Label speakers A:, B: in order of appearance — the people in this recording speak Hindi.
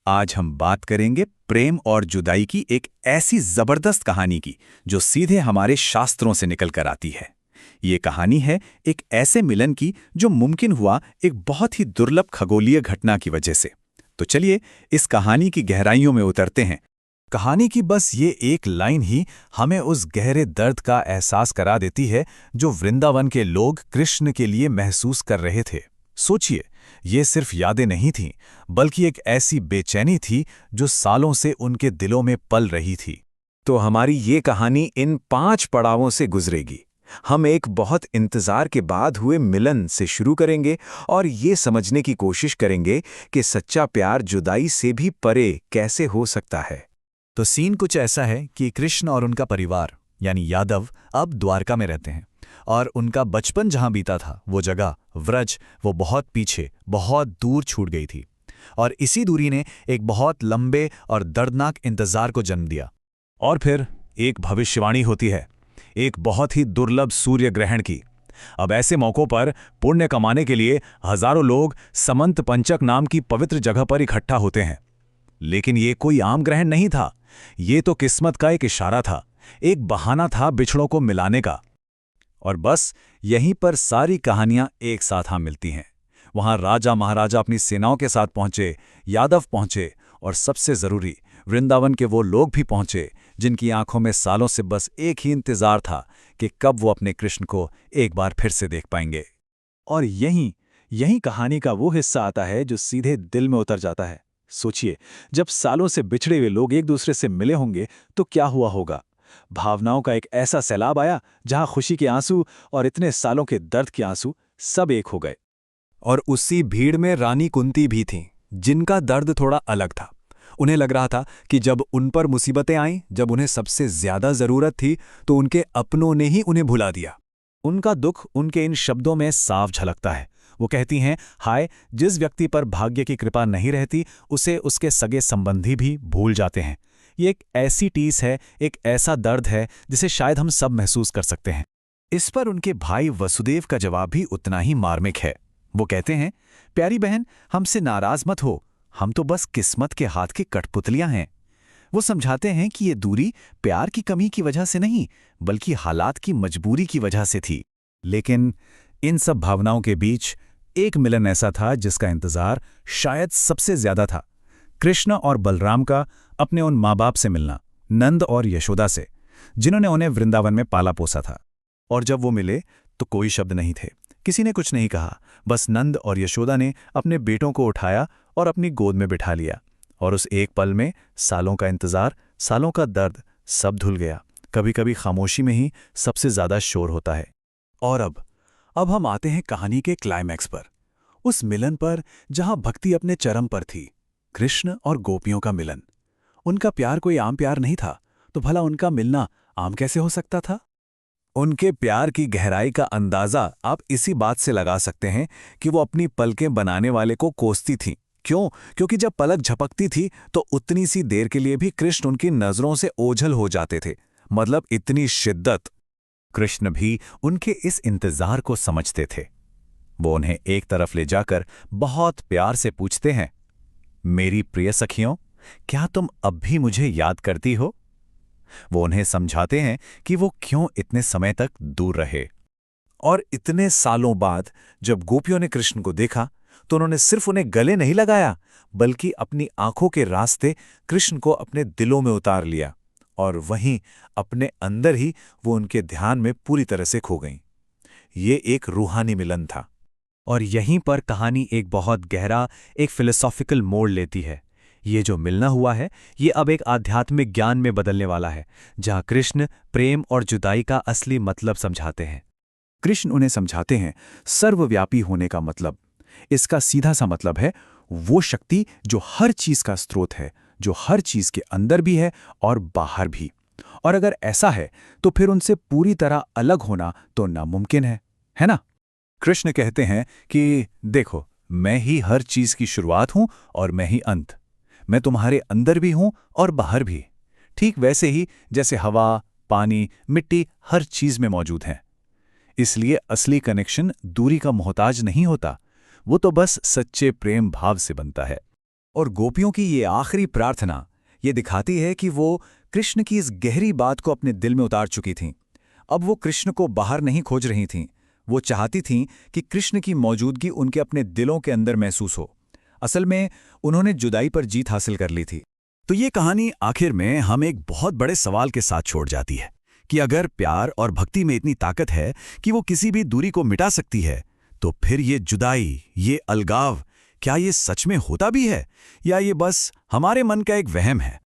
A: आज हम बात करेंगे प्रेम और जुदाई की एक ऐसी जबरदस्त कहानी की जो सीधे हमारे शास्त्रों से निकल कर आती है। ये कहानी है एक ऐसे मिलन की जो मुमकिन हुआ एक बहुत ही दुर्लभ खगोलीय घटना की वजह से। तो चलिए इस कहानी की गहराइयों में उतरते हैं। कहानी की बस ये एक लाइन ही हमें उस गहरे दर्द का एहसास करा देती है जो वृंदावन के लोग कृष्ण के लिए महसूस कर रहे थे। सोचिए, ये सिर्फ यादें नहीं थीं, बल्कि एक ऐसी बेचैनी थी जो सालों से उनके दिलों में पल रही थी। तो हमारी ये कहानी इन 5 पड़ावों से गुजरेगी। हम एक बहुत इंतजार के बाद हुए मिलन से शुरू करेंगे और ये समझने की कोशिश करेंगे कि सच्चा प्यार जुदाई से भी परे कैसे हो सकता है।
B: तो सीन कुछ ऐसा है कि कृष्ण और उनका परिवार यानी यादव अब द्वारका में रहते हैं और उनका बचपन जहां बीता था वो जगह व्रज वो बहुत पीछे बहुत दूर छूट गई थी। और इसी दूरी ने एक बहुत लंबे और दर्दनाक इंतजार को जन्म दिया। और फिर एक भविष्यवाणी होती है, एक बहुत ही दुर्लभ सूर्य ग्रहण की। अब ऐसे मौकों पर पुण्य कमाने के लिए हजारों लोग समंत पंचक नाम की पवित्र जगह पर इकट्ठा होते हैं। लेकिन ये कोई आम ग्रहण नहीं था, ये तो किस्मत का एक इशारा था, एक बहाना था बिछड़ों को मिलाने का। और बस यहीं पर सारी कहानियां एक साथ मिलती हैं। वहां राजा महाराजा अपनी सेनाओं के साथ पहुंचे, यादव पहुंचे और सबसे जरूरी वृंदावन के वो लोग भी पहुंचे जिनकी आंखों में सालों से बस एक ही इंतजार था कि कब वो अपने कृष्ण को एक बार फिर से देख पाएंगे।
C: और यहीं कहानी का वो हिस्सा आता है जो सीधे दिल में उतर जाता है। सोचिए, जब सालों से बिछड़े हुए लोग एक दूसरे से मिले होंगे तो क्या हुआ होगा। भावनाओं का एक ऐसा सैलाब आया जहां खुशी के आंसू और इतने सालों के दर्द के आंसू सब एक हो गए।
B: और उसी भीड़ में रानी कुंती भी थीं, जिनका दर्द थोड़ा अलग था। उन्हें लग रहा था कि जब उन पर मुसीबतें आईं, जब उन्हें सबसे ज्यादा जरूरत थी, तो उनके अपनों ने ही उन्हें भुला दिया।
C: उनका दुख उनके इन शब्दों में साफ झलकता है। वो कहती हैं, हाय, जिस व्यक्ति पर भाग्य की कृपा नहीं रहती उसे उसके सगे संबंधी भी भूल जाते हैं। ये एक ऐसी टीस है, एक ऐसा दर्द है जिसे शायद हम सब महसूस कर सकते हैं।
B: इस पर उनके भाई वसुदेव का जवाब भी उतना ही मार्मिक है। वो कहते हैं, प्यारी बहन, हमसे नाराज मत हो, हम तो बस किस्मत के हाथ की कठपुतलियां हैं। वो समझाते हैं कि ये दूरी प्यार की कमी की वजह से नहीं, बल्कि हालात की मजबूरी की वजह से थी।
A: लेकिन इन सब भावनाओं के बीच एक मिलन ऐसा था जिसका इंतजार शायद सबसे ज्यादा था। कृष्ण और बलराम का अपने उन माँ बाप से मिलना, नंद और यशोदा से, जिन्होंने उन्हें वृंदावन में पाला पोसा था। और जब वो मिले तो कोई शब्द नहीं थे, किसी ने कुछ नहीं कहा। बस नंद और यशोदा ने अपने बेटों को उठाया और अपनी गोद में बिठा लिया। और उस एक पल में सालों का इंतजार, सालों का दर्द सब धुल गया। कभी कभी खामोशी में ही सबसे ज्यादा शोर होता है।
C: और अब हम आते हैं कहानी के क्लाइमैक्स पर, उस मिलन पर जहां भक्ति अपने चरम पर थी। कृष्ण और गोपियों का मिलन। उनका प्यार कोई आम प्यार नहीं था, तो भला उनका मिलना आम कैसे हो सकता था?
A: उनके प्यार की गहराई का अंदाजा आप इसी बात से लगा सकते हैं कि वो अपनी पलकें बनाने वाले को कोसती थीं। क्यों? क्योंकि जब पलक झपकती थी तो उतनी सी देर के लिए भी कृष्ण उनकी नजरों से ओझल हो जाते थे। मतलब इतनी शिद्दत। कृष्ण भी उनके इस इंतजार को समझते थे। वो उन्हें एक तरफ ले जाकर बहुत प्यार से पूछते हैं, मेरी प्रिय सखियों, क्या तुम अब भी मुझे याद करती हो? वो उन्हें समझाते हैं कि वो क्यों इतने समय तक दूर रहे। और इतने सालों बाद जब गोपियों ने कृष्ण को देखा तो उन्होंने सिर्फ उन्हें गले नहीं लगाया, बल्कि अपनी आंखों के रास्ते कृष्ण को अपने दिलों में उतार लिया। और वहीं अपने अंदर ही वो उनके ध्यान में पूरी तरह से खो गईं। ये एक रूहानी मिलन था।
B: और यहीं पर कहानी एक बहुत गहरा, एक फिलोसॉफिकल मोड़ लेती है। ये जो मिलना हुआ है, ये अब एक आध्यात्मिक ज्ञान में बदलने वाला है, जहां कृष्ण प्रेम और जुदाई का असली मतलब समझाते हैं।
C: कृष्ण उन्हें समझाते हैं सर्वव्यापी होने का मतलब। इसका सीधा सा मतलब है वो शक्ति जो हर चीज का स्रोत है, जो हर चीज के अंदर भी है और बाहर भी। और अगर ऐसा है तो फिर उनसे पूरी तरह अलग होना तो नामुमकिन है ना?
A: कृष्ण कहते हैं कि देखो, मैं ही हर चीज की शुरुआत हूं और मैं ही अंत। मैं तुम्हारे अंदर भी हूं और बाहर भी। ठीक वैसे ही जैसे हवा, पानी, मिट्टी हर चीज में मौजूद हैं। इसलिए असली कनेक्शन दूरी का मोहताज नहीं होता, वो तो बस सच्चे प्रेम भाव से बनता है।
B: और गोपियों की ये आखिरी प्रार्थना ये दिखाती है कि वो कृष्ण की इस गहरी बात को अपने दिल में उतार चुकी थीं। अब वो कृष्ण को बाहर नहीं खोज रही थीं, वो चाहती थीं कि कृष्ण की मौजूदगी उनके अपने दिलों के अंदर महसूस हो। असल में उन्होंने जुदाई पर जीत हासिल कर ली थी।
A: तो ये कहानी आखिर में हमें एक बहुत बड़े सवाल के साथ छोड़ जाती है कि अगर प्यार और भक्ति में इतनी ताकत है कि वो किसी भी दूरी को मिटा सकती है, तो फिर ये जुदाई, ये अलगाव, क्या ये सच में होता भी है या ये बस हमारे मन का एक वहम है?